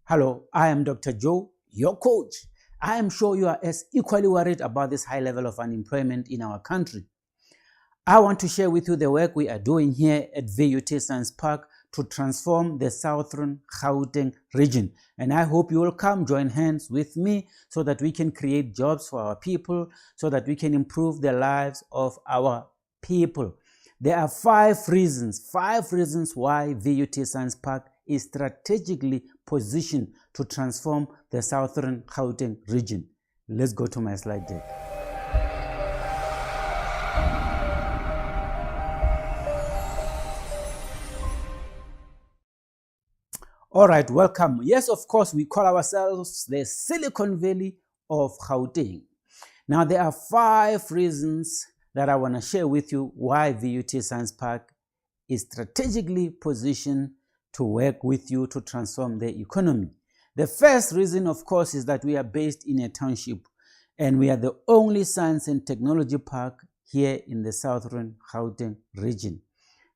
Hello, I am Dr. Joe, your coach. I am sure you are as equally worried about this high level of unemployment in our country. I want to share with you the work we are doing here at VUT Science Park to transform the Southern Gauteng region. And I hope you will come join hands with me so that we can create jobs for our people, so that we can improve the lives of our people. There are five reasons why VUT Science Park is strategically positioned to transform the Southern Gauteng region. Let's go to my slide deck. All right, welcome. Yes, of course, we call ourselves the Silicon Valley of Gauteng. Now, there are five reasons that I want to share with you why VUT Science Park is strategically positioned to work with you to transform the economy. The first reason, of course, is that we are based in a township and we are the only science and technology park here in the Southern Gauteng region.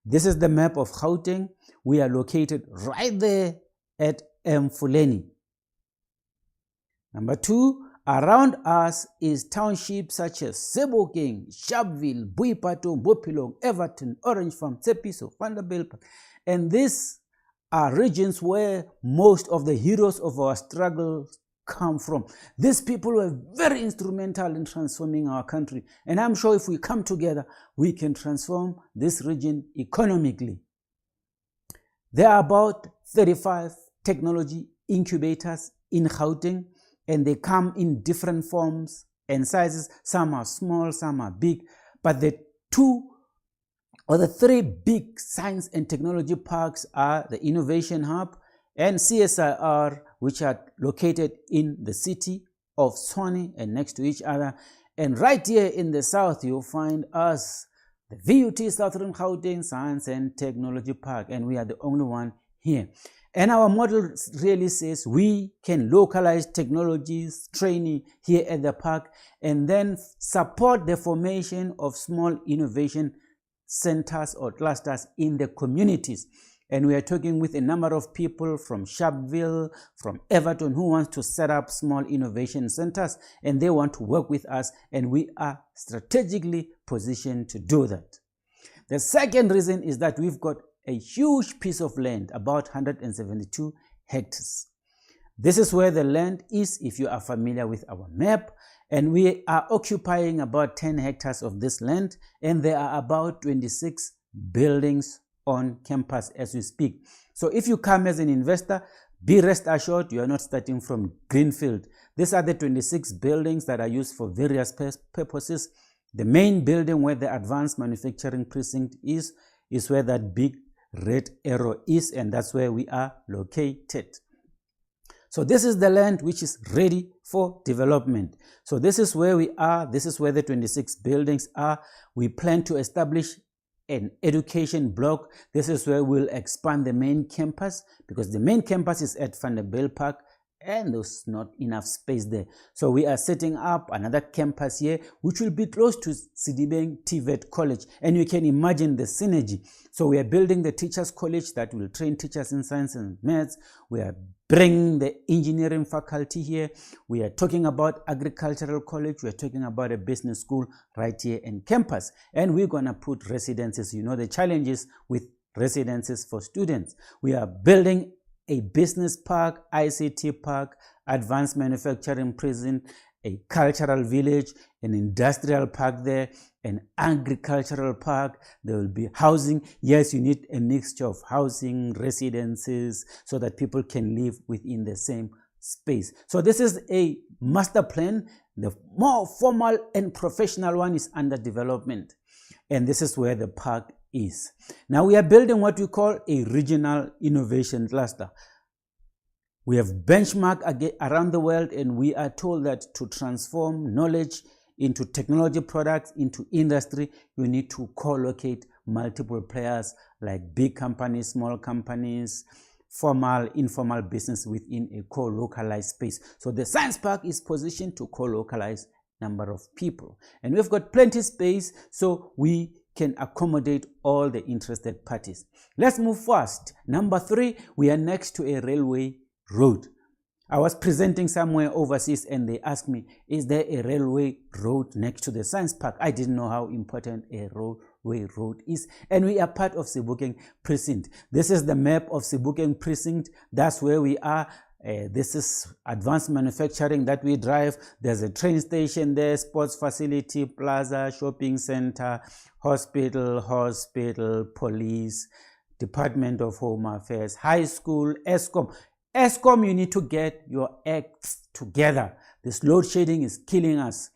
This is the map of Gauteng. We are located right there at Mfuleni. Number two, around us is townships such as Sebokeng, Sharpeville, Boipatong, Bophelong, Everton, Orange Farm, Tsepiso, Vanderbilt. And these are regions where most of the heroes of our struggles come from. These people were very instrumental in transforming our country. And I'm sure if we come together, we can transform this region economically. There are about 35 technology incubators in Gauteng, and they come in different forms and sizes. Some are small, some are big, but the three big science and technology parks are the Innovation Hub and CSIR, which are located in the city of Tshwane and next to each other. And right here in the south, you'll find us, the VUT Southern Gauteng Science and Technology Park, and we are the only one here. And our model really says we can localize technologies, training here at the park, and then support the formation of small innovation centers or clusters in the communities. And we are talking with a number of people from Sharpeville, from Everton, who want to set up small innovation centers, and they want to work with us, and we are strategically positioned to do that. The second reason is that we've got a huge piece of land, about 172 hectares. This is where the land is, if you are familiar with our map, and we are occupying about 10 hectares of this land, and there are about 26 buildings on campus as we speak. So if you come as an investor, be rest assured you are not starting from greenfield. These are the 26 buildings that are used for various purposes. The main building where the advanced manufacturing precinct is where that big red arrow is, and that's where we are located. So this is the land which is ready for development. So this is where we are. This is where the 26 buildings are. We plan to establish an education block. This is where we'll expand the main campus, because the main campus is at Vanderbilt Park and there's not enough space there. So we are setting up another campus here, which will be close to Sidibeng TVET College. And you can imagine the synergy. So we are building the teachers college that will train teachers in science and maths. We are bringing the engineering faculty here. We are talking about agricultural college. We are talking about a business school right here in campus. And we're going to put residences. You know the challenges with residences for students. We are building a business park, ICT park, advanced manufacturing precinct, a cultural village, an industrial park there, an agricultural park. There will be housing. Yes, you need a mixture of housing, residences, so that people can live within the same space. So this is a master plan. The more formal and professional one is under development. And this is where the park is. Now we are building what we call a regional innovation cluster. We have benchmarked around the world, and we are told that to transform knowledge into technology products, into industry, you need to co-locate multiple players like big companies, small companies, formal, informal business within a co-localized space. So the science park is positioned to co-localize number of people. And we've got plenty space, so we can accommodate all the interested parties. Let's move fast. Number 3, we are next to a railway road. I was presenting somewhere overseas and they asked me, is there a railway road next to the science park? I didn't know how important a railway road is. And we are part of Sebokeng Precinct. This is the map of Sebokeng Precinct. That's where we are. This is advanced manufacturing that we drive. There's a train station there, sports facility, plaza, shopping center, hospital, police, Department of Home Affairs, high school, ESCOM. ESCOM, you need to get your acts together. This load shedding is killing us.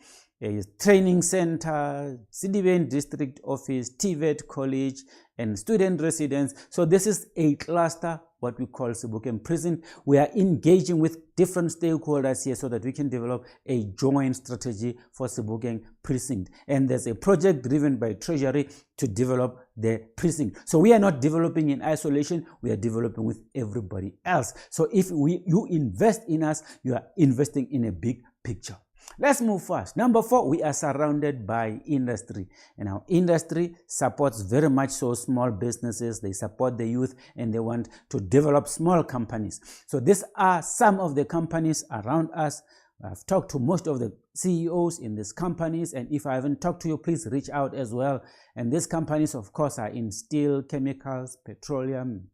Training center, Citizen District Office, TVET College, and student residence. So this is a cluster, what we call Sebokeng Precinct. We are engaging with different stakeholders here so that we can develop a joint strategy for Sebokeng Precinct. And there's a project driven by Treasury to develop the precinct. So we are not developing in isolation, we are developing with everybody else. So if you invest in us, you are investing in a big picture. Let's move fast. Number 4, we are surrounded by industry, and our industry supports very much so small businesses. They support the youth and they want to develop small companies. So these are some of the companies around us. I've talked to most of the CEOs in these companies, and if I haven't talked to you, please reach out as well. And these companies, of course, are in steel, chemicals, petroleum,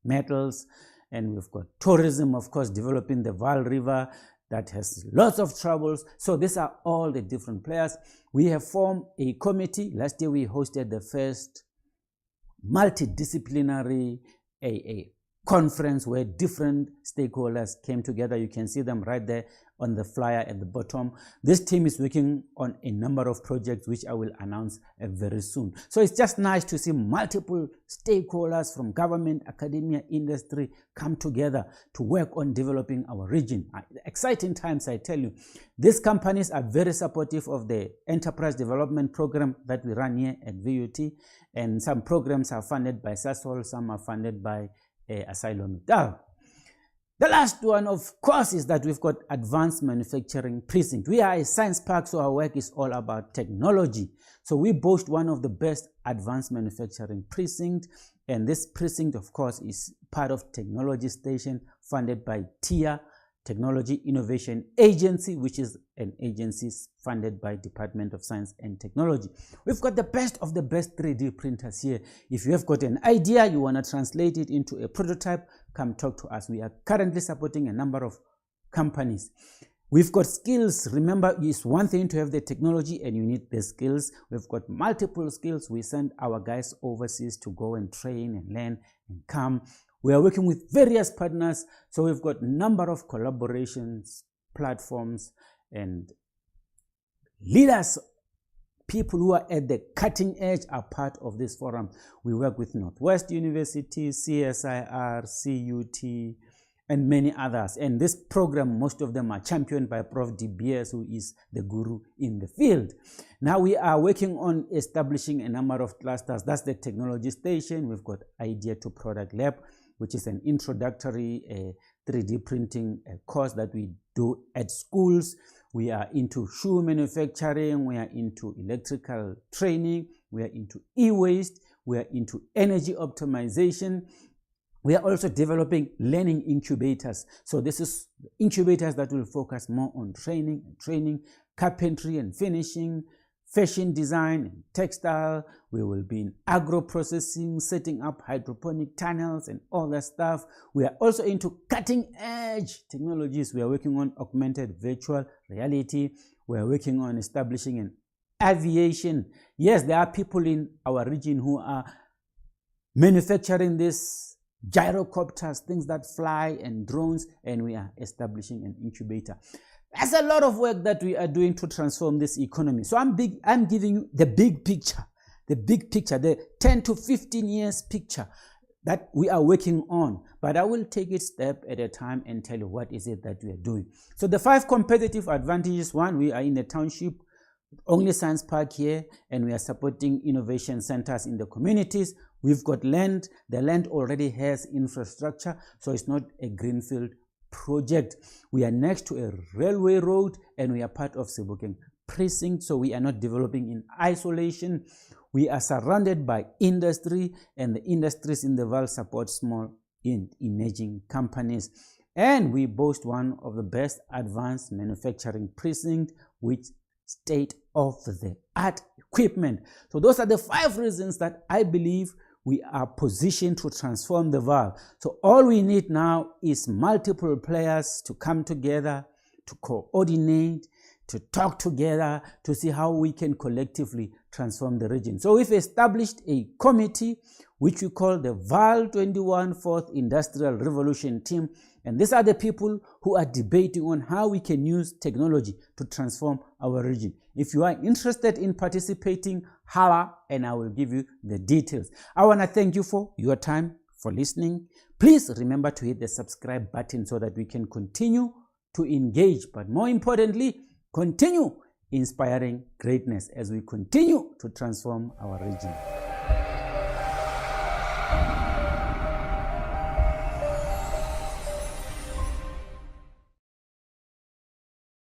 metals, and we've got tourism, of course, developing the Vaal River. That has lots of troubles. So these are all the different players. We have formed a committee. Last year we hosted the first multidisciplinary conference where different stakeholders came together. You can see them right there on the flyer at the bottom. This team is working on a number of projects which I will announce very soon. So it's just nice to see multiple stakeholders from government, academia, industry come together to work on developing our region. Exciting times, I tell you. These companies are very supportive of the enterprise development program that we run here at VUT, and some programs are funded by SASOL, some are funded by Asylum. The last one, of course, is that we've got Advanced Manufacturing Precinct. We are a science park, so our work is all about technology. So we boast one of the best advanced manufacturing precinct, and this precinct, of course, is part of Technology Station funded by TIA, Technology Innovation Agency, which is an agency funded by Department of Science and Technology. We've got the best of the best 3D printers here. If you have got an idea, you want to translate it into a prototype, come talk to us. We are currently supporting a number of companies. We've got skills. Remember, it's one thing to have the technology and you need the skills. We've got multiple skills. We send our guys overseas to go and train and learn and come. We are working with various partners, so we've got a number of collaborations, platforms, and leaders, people who are at the cutting edge are part of this forum. We work with Northwest University, CSIR, CUT, and many others. And this program, most of them are championed by Prof. DBS, who is the guru in the field. Now we are working on establishing a number of clusters. That's the Technology Station. We've got Idea to Product Lab, which is an introductory 3D printing course that we do at schools. We are into shoe manufacturing, we are into electrical training, we are into e-waste, we are into energy optimization. We are also developing learning incubators. So this is incubators that will focus more on training, carpentry and finishing, fashion design and textile. We will be in agro processing, setting up hydroponic tunnels and all that stuff. We are also into cutting edge technologies. We are working on augmented virtual reality. We are working on establishing an aviation. Yes, there are people in our region who are manufacturing this gyrocopters, things that fly, and drones, and we are establishing an incubator. There's a lot of work that we are doing to transform this economy. So I'm giving you the big picture, the 10 to 15 years picture that we are working on. But I will take it step at a time and tell you what is it that we are doing. So the 5 competitive advantages: 1, we are in the township, only science park here, and we are supporting innovation centers in the communities. We've got land. The land already has infrastructure, so it's not a greenfield project. We are next to a railway road, and we are part of Sebokeng Precinct, so we are not developing in isolation. We are surrounded by industry, and the industries in the Vaal support small and emerging companies. and we boast one of the best advanced manufacturing precinct with state-of-the-art equipment. So those are the 5 reasons that I believe we are positioned to transform the VUT. So all we need now is multiple players to come together, to coordinate, to talk together, to see how we can collectively transform the region. So we've established a committee which we call the VUT 21 4th Industrial Revolution Team. And these are the people who are debating on how we can use technology to transform our region. If you are interested in participating, holla, and I will give you the details. I want to thank you for your time, for listening. Please remember to hit the subscribe button so that we can continue to engage, but more importantly, continue inspiring greatness as we continue to transform our region.